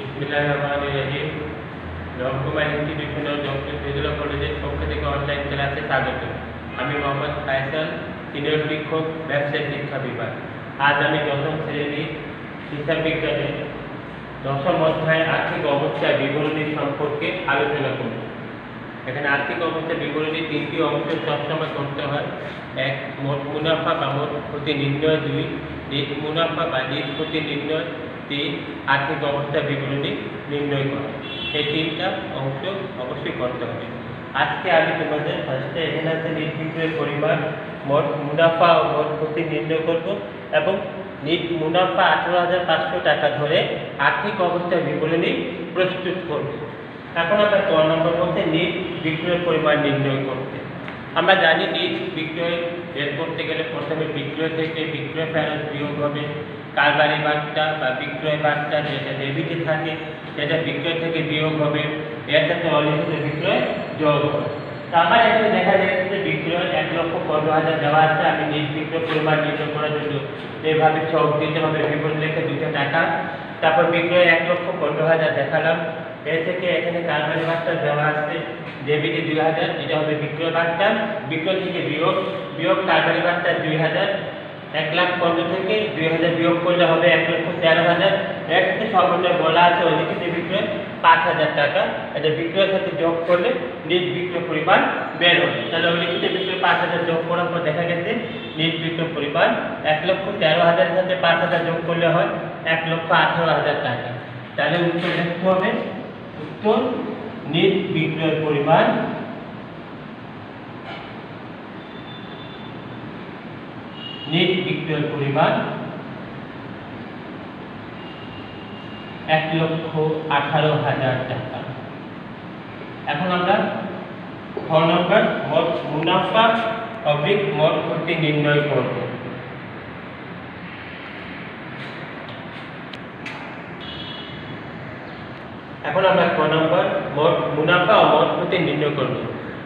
বিসমিল্লাহিররহমানিররহিম। রংকুমার institution ও doctor Fazlullah কলেজের পক্ষ থেকে অনলাইন ক্লাসে স্বাগত। আমি মোহাম্মদ ফায়সাল, সিনিয়র শিক্ষক, ব্যবসায় শিক্ষা বিভাগ। আজ আমি দশম শ্রেণীর হিসাব বিজ্ঞানের দশম অধ্যায় আর্থিক অবস্থা বিবরণী সম্পর্কে আলোচনা করব। এখানে আর্থিক অবস্থা বিবরণী তিনটি অংশ সবসময় করতে হয়। এক, মোট মুনাফা বা মোট ক্ষতি নির্ণয়। দুই, নিট মুনাফা বা নিট ক্ষতি নির্ণয়। তিন, আর্থিক অবস্থা বিবরণী নির্ণয় করা। এই তিনটা অংশ অবশ্যই করতে হবে। আজকে আমি তোমাদের ফার্স্টে এখানে আছে নিট বিক্রয়ের পরিমাণ, মোট মুনাফা ও মোট ক্ষতি নির্ণয় করব এবং নিট মুনাফা 18,500 টাকা ধরে আর্থিক অবস্থা বিবরণী প্রস্তুত করব। এখন আমরা ক নম্বর বলতে নিট বিক্রয়ের পরিমাণ নির্ণয় করতে। আমরা জানি নিট বিক্রয় বের করতে গেলে প্রথমে বিক্রয় থেকে বিক্রয় ফেরত বিয়োগ হবে। কারবারি বার্তা বা বিক্রয় বার্তা যেটা ডেবিটে থাকে সেটা বিক্রয় থেকে বিয়োগ হবে। এর সাথে অলিখিত বিক্রয় যোগ হবে। তো আমার এখানে দেখা যাচ্ছে যে বিক্রয় 1,15,000 দেওয়া আছে। আমি নিট বিক্রয় পরিমাণ নির্ণয় করার জন্য এইভাবে ছক দিতে হবে, বিবরণ লিখে 2টা টাকা, তারপর বিক্রয় 1,15,000 দেখালাম। এর থেকে এখানে কারবারি বার্তা দেওয়া আছে ডেবিটে 2,000, এটা হবে বিক্রয় বার্তা। বিক্রয় থেকে বিয়োগ কারবারি বার্তা 2,000। 1,15,000 থেকে 2,000 বিয়োগ করলে হবে 1,13,000। এর সাথে সমন্বয় বলা আছে অলিখিত বিক্রয় 5,000 টাকা। এটা বিক্রয়ের সাথে যোগ করলে নিট বিক্রয় পরিমাণ বের হবে। তাহলে অলিখিত বিক্রয় 5,000 যোগ করার পর দেখা গেছে নিট বিক্রয় পরিমাণ 1,13,000 এর সাথে 5,000 যোগ করলে হয় 1,18,000 টাকা। তাহলে উত্তর লিখতে হবে, উত্তর নিট বিক্রয়ের পরিমাণ নিট বিক্রয়ের পরিমাণ 1,18,000 টাকা। এখন আমরা খ নম্বর মোট মুনাফা অবলিক মোট ক্ষতি নির্ণয় করব। এখন আমরা ক নম্বর মোট মুনাফা ও মোট ক্ষতি নির্ণয় করব।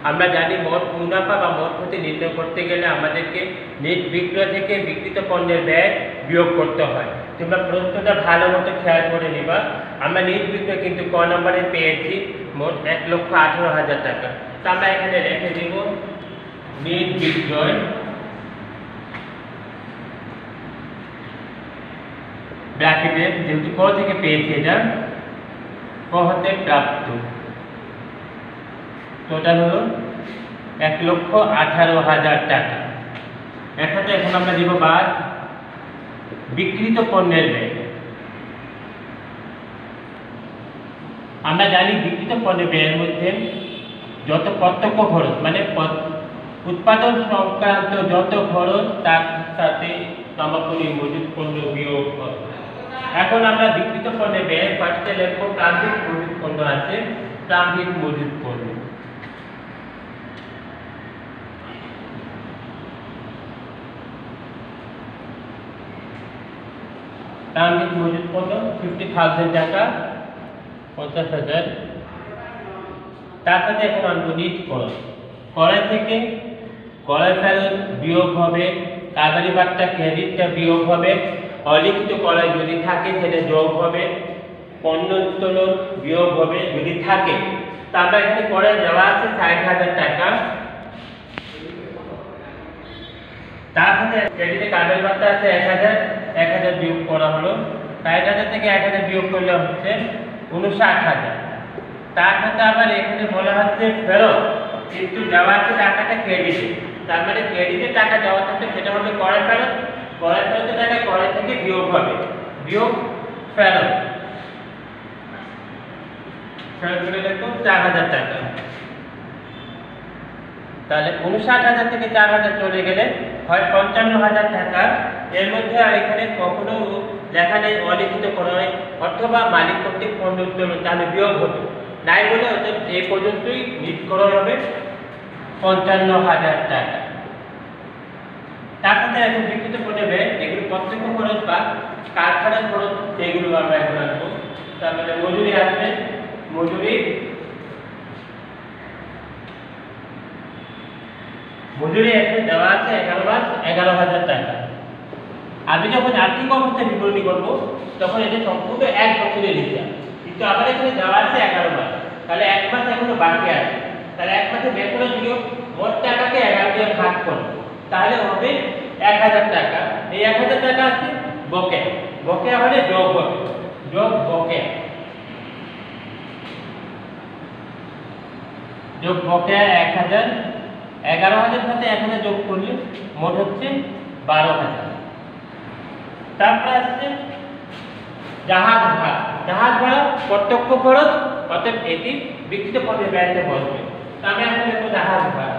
আমরা জানি মোট মুনাফা বা মোট ক্ষতি নির্ণয় করতে গেলে আমাদেরকে নিট বিক্রয় থেকে বিক্রিত পণ্যের ব্যয় বিয়োগ করতে হয়। তোমরা প্রশ্নটা ভালো মতো খেয়াল করে নিবা। আমরা নিট বিক্রয় কিন্তু ক নম্বরে পেয়েছি মোট 1,18,000 টাকা। তো আমরা এখানে রেখে দিব নিট বিক্রয় ব্র্যাকেটে, যেহেতু ক থেকে পেয়েছি এটা ক হতে প্রাপ্ত, টোটাল হলো 1,18,000 টাকা। এর সাথে এখন আমরা দিব বাদ বিক্রিত পণ্যের ব্যয়। আমরা জানি বিক্রিত পণ্যের ব্যয়ের মধ্যে যত প্রত্যক্ষ খরচ মানে উৎপাদন সংক্রান্ত যত খরচ তার সাথে সামগ্রী মজুত পণ্য বিয়োগ হয়। এখন আমরা বিক্রিত পণ্যের ব্যয় ফার্স্টে লিখব প্রান্তিক মজুত পণ্য আছে, প্রান্তিক মজুত পণ্য। প্রান্তিক মজুত পণ্য 50,000 টাকা, 50,000। তার সাথে এখন আনবো নিট ক্রয়। ক্রয় থেকে ক্রয় ফেরত বিয়োগ হবে, কারবারি বার্তা ক্রেডিটটা বিয়োগ হবে, অলিখিত ক্রয় যদি থাকে সেটা যোগ হবে, পণ্য উত্তোলন বিয়োগ হবে যদি থাকে। তা আমরা এখানে ক্রয় দেওয়া আছে 60,000 টাকা। তার সাথে ক্রেডিটে কারবারি বার্তা আছে 1,000 বিয়োগ করা হলো। 60,000 থেকে 1,000 বিয়োগ করলে হচ্ছে 59,000। তার সাথে আবার এখানে বলা হচ্ছে ফেরত, কিন্তু দেওয়া আছে টাকাটা ক্রেডিটে। তার মানে ক্রেডিটে টাকা দেওয়া থাকলে সেটা হবে ক্রয় ফেরত। ক্রয় ফেরতের টাকা ক্রয় থেকে বিয়োগ হবে, বিয়োগ ফেরত। ফেরত করে দেখো 4,000 টাকা। তাহলে 59,000 থেকে 4,000 চলে গেলে হয় 55,000 টাকা। এর মধ্যে আর এখানে কখনো লেখা নেই অলিখিত ক্রয় অথবা মালিক কর্তৃক পণ্য উত্তোলন, তাহলে বিয়োগ হবে নাই বলে অতএব এই পর্যন্তই নিট ক্রয় হবে 55,000 টাকা। তার সাথে এখন বিক্রিত পণ্যের ব্যয় যেগুলো প্রত্যক্ষ খরচ বা কারখানার খরচ সেগুলো আমরা এখন আনবো। তারপরে মজুরি আসবে, মজুরি এখানে দেওয়া আছে 11,000 টাকা। আমি যখন আর্থিক অবস্থা বিবরণী করব তখন এটা সম্পূর্ণ এক বছরের হিসাব। কিন্তু আবার এখানে দেওয়া আছে 11 মাস, তাহলে 1 মাস এখনো বাকি আছে, তাহলে 1 মাসে বের করে দিও মোট টাকাকে 11 দিয়ে ভাগ করো, তাহলে হবে 1000 টাকা। এই 1000 টাকা আছে বকেয়া, বকেয়া হলে যোগ হবে, যোগ বকেয়া, যোগ বকেয়া 1000, 11000 সাথে 1000 যোগ করলে মোট হচ্ছে 12000। তারপর আসছে জাহাজ ভাড়া, জাহাজ ভাড়া প্রত্যক্ষ খরচ, অর্থাৎ এটি বিক্রিত পণ্যের ব্যয়তে বসবে। আমি এখন লিখব জাহাজ ভাড়া।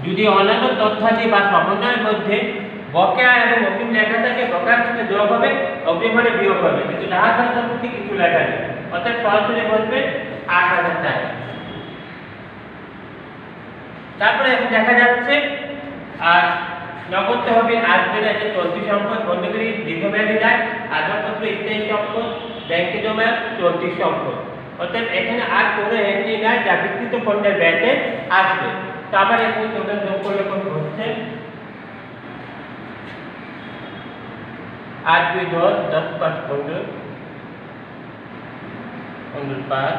যদি অন্যান্য তথ্যাদি বা সমন্বয়ের মধ্যে বকেয়া এবং অগ্রিম লেখা থাকে, বকেয়ার সাথে যোগ হবে, অগ্রিম হলে বিয়োগ হবে, কিন্তু জাহাজ ভাড়া সম্পর্কে কিছু লেখা নেই, অর্থাৎ সরাসরি বসবে 8000 টাকা। তারপরে এখন দেখা যাচ্ছে আর নগদে হবে আসবে না, এটা চলতি সম্পদ, বন্ধুগুলি দীর্ঘমেয়াদী যায়, আসবাবপত্র ইত্যাদি সম্পদ, ব্যাংকে জমা চলতি সম্পদ, অর্থাৎ এখানে আর কোনো এন্ট্রি নাই যা বিক্রিত পণ্যের ব্যয়তে আসবে। তো আবার এখন টোটাল যোগ করলে কত হচ্ছে 8 2 10 10 5 15 15 5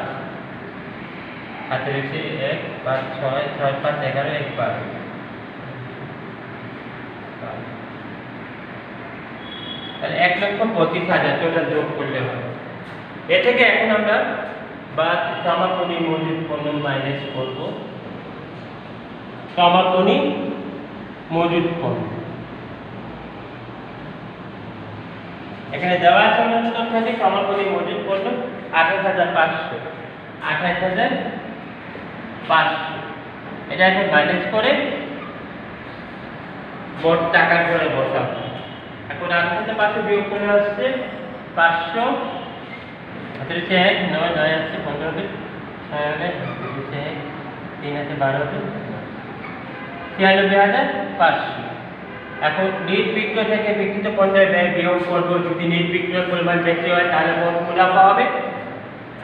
হাতে রেখে 1 5 6 6 5 11 1 12, তাহলে 1,25,000 টোটাল যোগ করলে হবে। এ থেকে এখন আমরা বাদ সমাপনী মজুদ পণ্য মাইনাস করব সমাপনী মজুদ পণ্য। এখানে দেওয়া আছে অন্যান্য তথ্যাদি সমাপনী মজুদ পণ্য 28,500, 28,500, এটা এখন মাইনাস করে মোট টাকার করে বসাবো। এখন 28,500 বিয়োগ করে আসছে 500, হাতে 1 9 9 আসছে 15 হবে, 6 হবে 3 আছে 12 হবে 93,500। এখন নিট বিক্রয় থেকে বিক্রিত পণ্যের ব্যয় বিয়োগ করব। যদি নিট বিক্রয়ের পরিমাণ বেশি হয় তাহলে মোট মুনাফা হবে,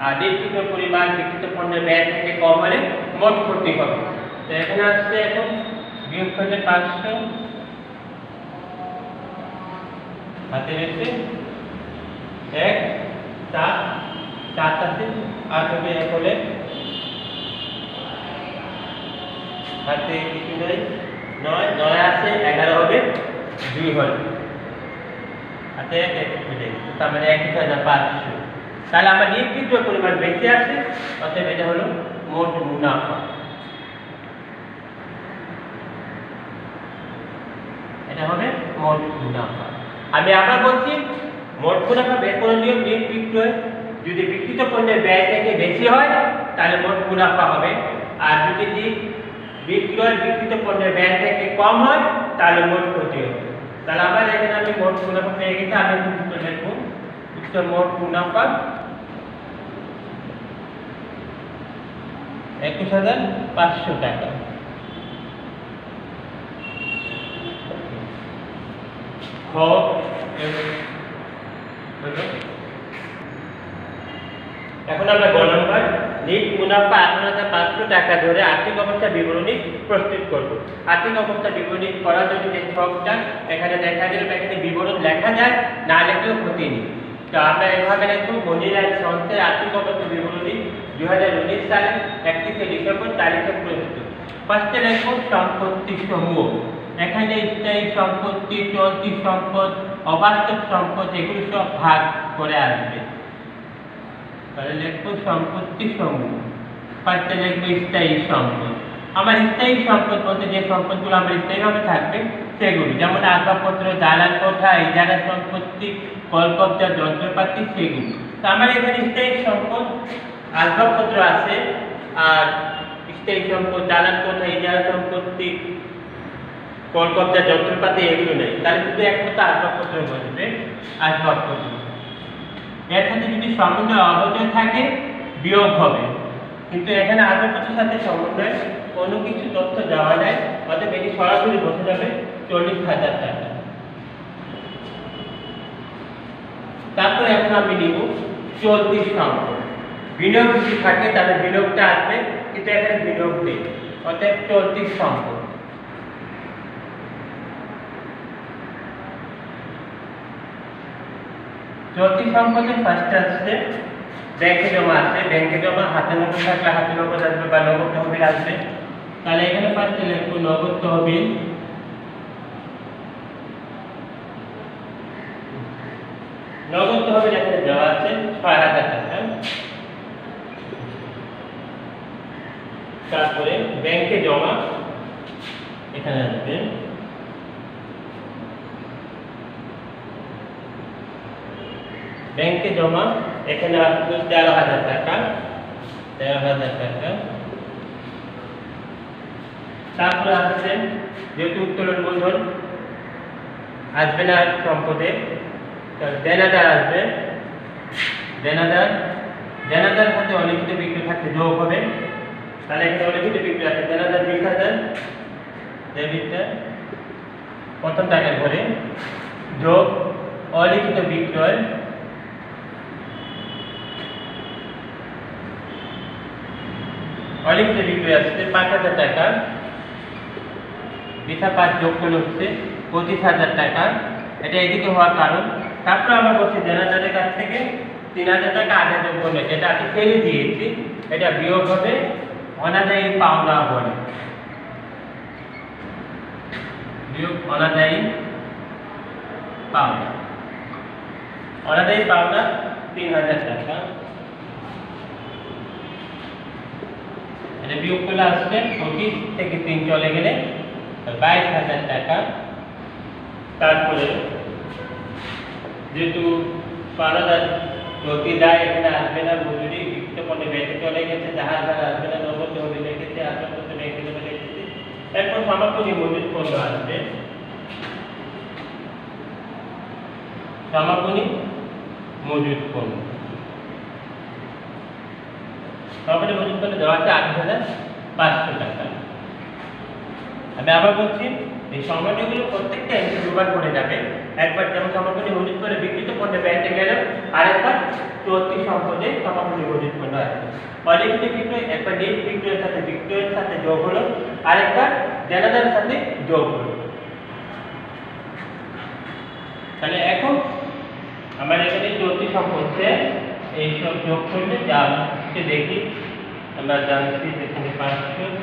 আর নিট বিক্রয়ের পরিমাণ বিক্রিত পণ্যের ব্যয় থেকে কম হলে মোট ক্ষতি হবে। তো এখানে আসছে এখন বিয়োগ করলে 500, হাতে রেখে 1 7 7 আছে 8 হবে 1 হলে হাতে কিছু নেই 9 9 আছে 11 হবে 2 হলে হাতে 1 মিলে, তার মানে 21,500। তাহলে আমার নিট বিক্রয় পরিমাণ বেশি আছে, অতএব এটা হলো মোট মুনাফা, এটা হবে মোট মুনাফা। আমি আবার বলছি মোট মুনাফা বের করে নিয়ম নিট বিক্রয়, যদি বিক্রিত পণ্যের ব্যয় থেকে বেশি হয় তাহলে মোট মুনাফা হবে, আর যদি নিট বিক্রয় বিক্রিত পণ্যের ব্যয় থেকে কম হয় তাহলে মোট ক্ষতি হবে। তাহলে আবার এখানে আমি মোট মুনাফা পেয়ে গেছি, আমি উত্তর লিখব, উত্তর মোট মুনাফা 21,500 টাকা। এখন আমরা গ নম্বর নিট মুনাফা 18,500 টাকা ধরে আর্থিক অবস্থা বিবরণী প্রস্তুত করব। আর্থিক অবস্থা বিবরণী করার জন্য যে ছকটা এখানে দেখা গেল, এখানে বিবরণ লেখা যায়, না লেখলেও ক্ষতি নেই। তো আমরা এভাবে লিখব মনিরাজ সংস্থার আর্থিক অবস্থা বিবরণী 2019 সালে 31শে ডিসেম্বর তারিখে প্রস্তুত। ফার্স্টে লিখব সম্পত্তি সমূহ, এখানে স্থায়ী সম্পত্তি, চলতি সম্পদ, অবাস্তব সম্পদ এগুলো সব ভাগ করে আসবে। তাহলে লিখব সম্পত্তি সমূহ, ফার্স্টে লিখব স্থায়ী সম্পদ। আমার স্থায়ী সম্পদ বলতে যে সম্পদগুলো আমার স্থায়ীভাবে থাকবে সেগুলো, যেমন আসবাবপত্র, দালান কোঠা, ইজারা সম্পত্তি, কলকব্জা, যন্ত্রপাতি সেগুলো। তো আমার এখানে স্থায়ী সম্পদ আসবাবপত্র আছে, আর স্থায়ী সম্পদ দালান কোঠা, ইজারা সম্পত্তি, কলকব্জা, যন্ত্রপাতি এগুলো নেই, তাহলে শুধু একমাত্র আসবাবপত্র বসবে, আসবাবপত্র। এর সাথে যদি সমন্বয় অবচয় থাকে বিয়োগ হবে, কিন্তু এখানে আসবাবপত্রের সাথে সমন্বয় কোনো কিছু তথ্য দেওয়া যায়, অর্থাৎ এটি সরাসরি বসে যাবে 40,000 টাকা। তারপরে এখন আমি নিব চলতি সম্পদ। বিনিয়োগ যদি থাকে তাহলে বিনিয়োগটা আসবে, কিন্তু এখানে বিনিয়োগ নেই, অর্থাৎ চলতি সম্পদ। চলতি সম্পদে ফার্স্টে আসছে ব্যাংকে জমা আসছে, ব্যাংকে জমা হাতে নগদ থাকলে হাতে নগদ আসবে বা নগদ তহবিল আসবে। তাহলে এখানে ফার্স্টে লিখবো নগদ তহবিল। নগদ তহবিল এখানে দেওয়া আছে ৬০০০ টাকা। তারপরে ব্যাংকে জমা এখানে আসবে ব্যাংকে জমা এখানে আসবে ১৩,০০০ টাকা। ১৩,০০০ টাকা। তারপরে আসছে যেহেতু উত্তোলন মূলধন আসবে না সম্পদে, দেনাদার আসবে। দেনাদার দেনাদার সাথে অলিখিত বিক্রয় থাকতে যোগ হবে। তাহলে এখানে অলিখিত বিক্রয় আছে দেনাদার ২০,০০০, ডেবিটটা প্রথম টাকার ঘরে যোগ অলিখিত বিক্রয় অলিখিত বিক্রয় আসছে ৫,০০০ টাকা। বিথা ৫ যোগ করলে হচ্ছে ২৫,০০০ টাকা। এটা এদিকে হওয়ার কারণ। তারপর আমরা বলছি দেনাদারের কাছ থেকে ৩,০০০ টাকা আগে যোগ করলে যেটা আমি ফেলে দিয়েছি এটা বিয়োগ হবে অনাদায়ী পাওনা বলে। বিয়োগ অনাদায়ী পাওনা। অনাদায়ী পাওনা ৩,০০০ টাকা। এটা বিয়োগ করলে আসছে ২৫ থেকে ৩ চলে গেলে ২২,০০০ টাকা। তারপরে যেহেতু পাওনাদার প্রতি দায় এখানে আসবে না, মজুরি বিক্রিত পণ্যে বেঁচে চলে গেছে, জাহাজ ভাড়া আসবে না, নগদ তহবিল রেখেছে, আসবাবপত্র ব্যাংকে জমা রেখেছে। এরপর সমাপনী মজুদ পণ্য আসবে। সমাপনী মজুদ পণ্য সমাপনী মজুদ পণ্য দেওয়া আছে ২৮,৫০০ টাকা। আমি আবার বলছি এই সময়গুলো প্রত্যেকটা এমসি দুবার করে যাবে। একবার যেমন সমাপনী মজুদ করে বিক্রিত পণ্যে বেঁচে গেল, আরেকবার চলতি সম্পদে সমাপনী মজুদ পণ্য আসবে। অলিখিত বিক্রয় একবার নিজ বিক্রয়ের সাথে যোগ হলো, আরেকবার দেনাদারের সাথে যোগ হলো। তাহলে এখন আমার এখানে চলতি সম্পদে এইসব যোগ করলে যা হচ্ছে দেখি আমরা জানছি এখানে ৫০০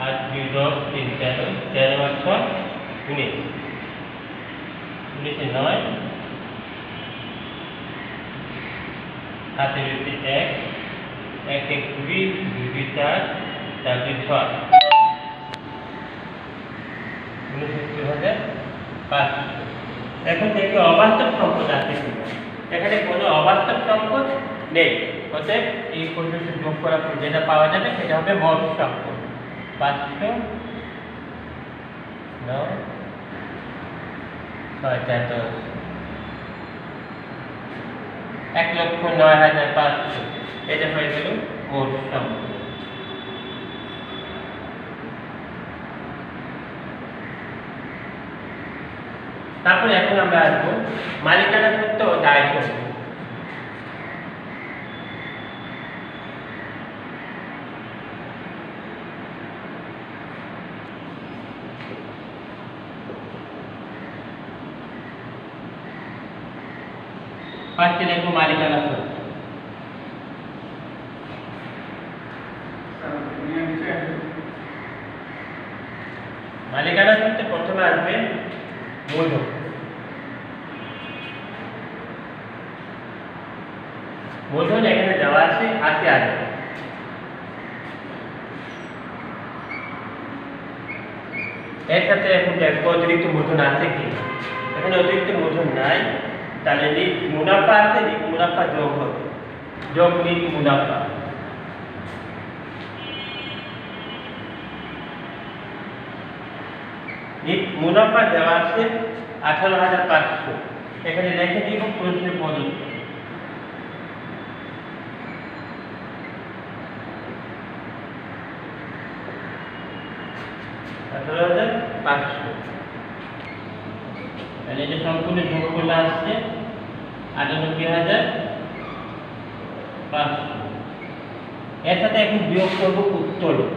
আর ২ 10 ৩ ১৩ ১৩ আর ৬ ১৯ ১৯ ৯ হাতে রয়েছে ১ ১ ১ ২ ২ ২ ৪ ৪ ২ ৬ ৬৯,৫০০। এখন দেখি অবাস্তব সম্পদ আছে কিনা। এখানে কোনো অবাস্তব সম্পদ নেই, অতএব এই পর্যন্ত যোগ করার পর যেটা পাওয়া যাবে সেটা হবে মোট সম্পদ ৫০০ ৯ ৬ ৪ ১০ ১,০৯,৫০০। এটা হয়ে গেল মোট সম্পদ। তারপরে এখন আমরা আসবো মালিকানা সত্ত্ব ও দায় সত্ত্ব। ফার্স্টে লিখবো মালিকানা সত্ত্ব। মালিকানা সত্ত্বে প্রথমে আসবে মূলধন। মূলধন এখানে দেওয়া আছে ৮০,০০০। এর সাথে এখন দেখবো অতিরিক্ত মূলধন আছে কি। এখানে অতিরিক্ত মূলধন নাই, তাহলে নিট মুনাফা আছে, নিট মুনাফা যোগ হবে, যোগ নিট মুনাফা। নিট মুনাফা দেওয়া আছে ১৮,৫০০। এখানে লিখে দিব প্রশ্নে প্রদত্ত। ১৮,৫০০। তাহলে এটা সম্পূর্ণ যোগ করলে আসছে ৯৮,৫০০। এর সাথে এখন বিয়োগ করবো উত্তোলন।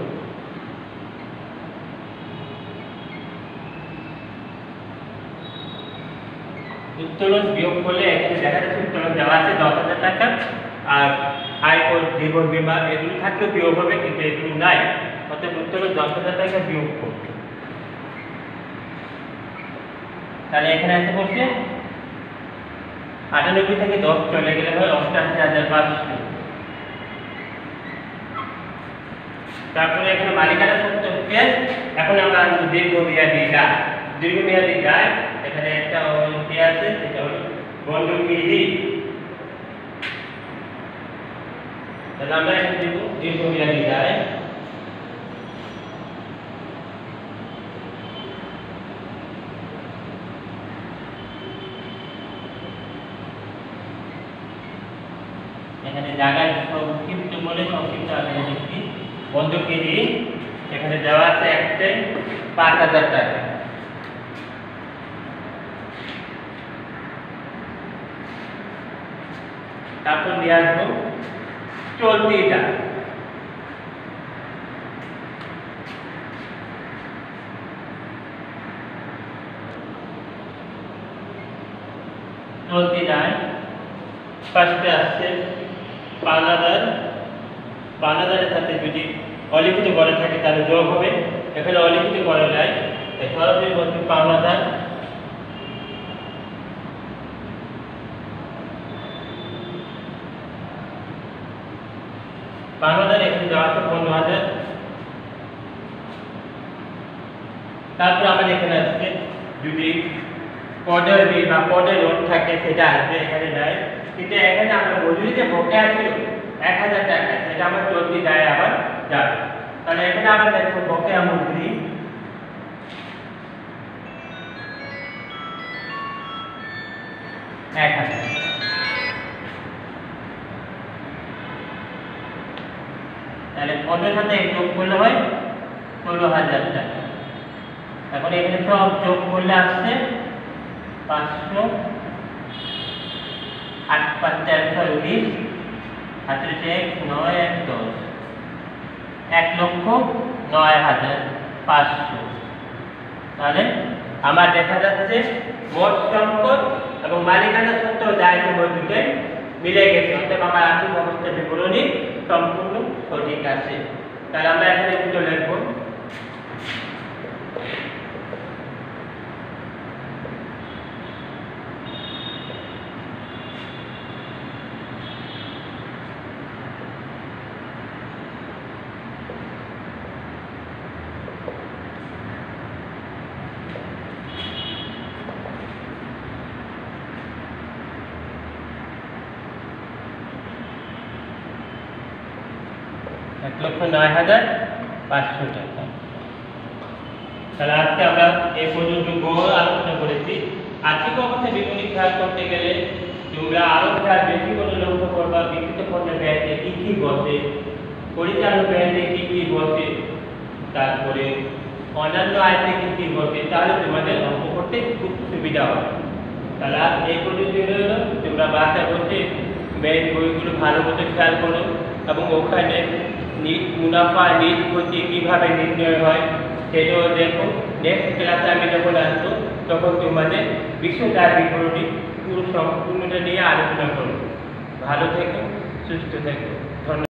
উত্তোলন বিয়োগ করলে এখানে দেখা যাচ্ছে উত্তোলন দেওয়া আছে 10,000 টাকা, আর আয়কর জীবন বীমা এগুলো থাকলেও বিয়োগ হবে, কিন্তু এগুলো নাই, অর্থাৎ উত্তোলন 10,000 টাকা বিয়োগ করবে। তাহলে এখানে আছে বলছে 98 থেকে 10 চলে গেলে হয় 88,500। তারপরে এখানে মালিকানা সত্ত্ব কেস। এখন আমরা আনবো দীর্ঘমেয়াদী দায়। দীর্ঘমেয়াদী দায় এখানে একটা কি আছে, সেটা হলো বন্ধকি ঋণ। তাহলে আমরা এখানে দেব দীর্ঘমেয়াদী দায়। এখানে জায়গায় সংক্ষিপ্ত বলে সংক্ষিপ্ত আমি লিখছি বন্ধকি ঋণ। এখানে দেওয়া আছে একটাই 5,000 টাকা। তারপর নিয়ে আসবো চলতি দায়। চলতি দায় ফার্স্টে আসছে 5,000। 5,000 এর সাথে যদি অলিখিত করা থাকে তাহলে যোগ হবে, এখানে অলিখিত করা যায় তাই সরাসরি বলছি 5,000। এখানে দেওয়া আছে 15,000। তারপর আমাদের এখানে আসছে যদি পদের বিল বা পদের নোট থাকে সেটা আসবে, এখানে নাই, কিন্তু এখানে আমরা মজুরি যে বকেয়া ছিল 1,000 টাকা, সেটা আমার চলতি দায়ে আবার যাবে। তাহলে এখানে আমরা দেখবো বকেয়া মজুরি 1,000। তাহলে পদের সাথে যোগ করলে হয় 16,000 টাকা। এখন এখানে সব যোগ করলে আসছে 500, 8 5 419, 7 9 1 10, 1,09,500। তাহলে আমার দেখা যাচ্ছে মোট সম্পদ এবং মালিকানা সত্ত্ব দায়িত্ব দুটোই মিলে গেছে, অর্থাৎ আমার আর্থিক অবস্থার বিবরণী সম্পূর্ণ সঠিক আছে। তাহলে আমরা এখানে দুটো লিখব। এক 1,09,500 টাকা। তাহলে আজকে আমরা এই পর্যন্ত বহু আলোচনা করেছি। আর্থিক অবস্থা বিবরণী খেয়াল করতে গেলে তোমরা আরো খেয়াল বেশি করে লক্ষ্য করবা বিক্রিত পণ্যের ব্যয়তে কি কি বসে, পরিচালন ব্যয়তে কি কি বসে, তারপরে অন্যান্য আয়তে কি কি বসে, তাহলে তোমাদের অঙ্ক করতে খুব সুবিধা হবে। তাহলে এই পর্যন্ত হলো, তোমরা বাসায় বসে মেন বইগুলো ভালো মতো খেয়াল করো এবং ওখানে মুনাফা নিট ক্ষতি কীভাবে নির্ণয় হয় সেটাও দেখো। নেক্সট ক্লাসে আমি যখন আসবো তখন তোমাদের বিশ্বদায় বিবরণী পুরো সম্পূর্ণটা নিয়ে আলোচনা করবো। ভালো থেকো, সুস্থ থেকো, ধন্যবাদ।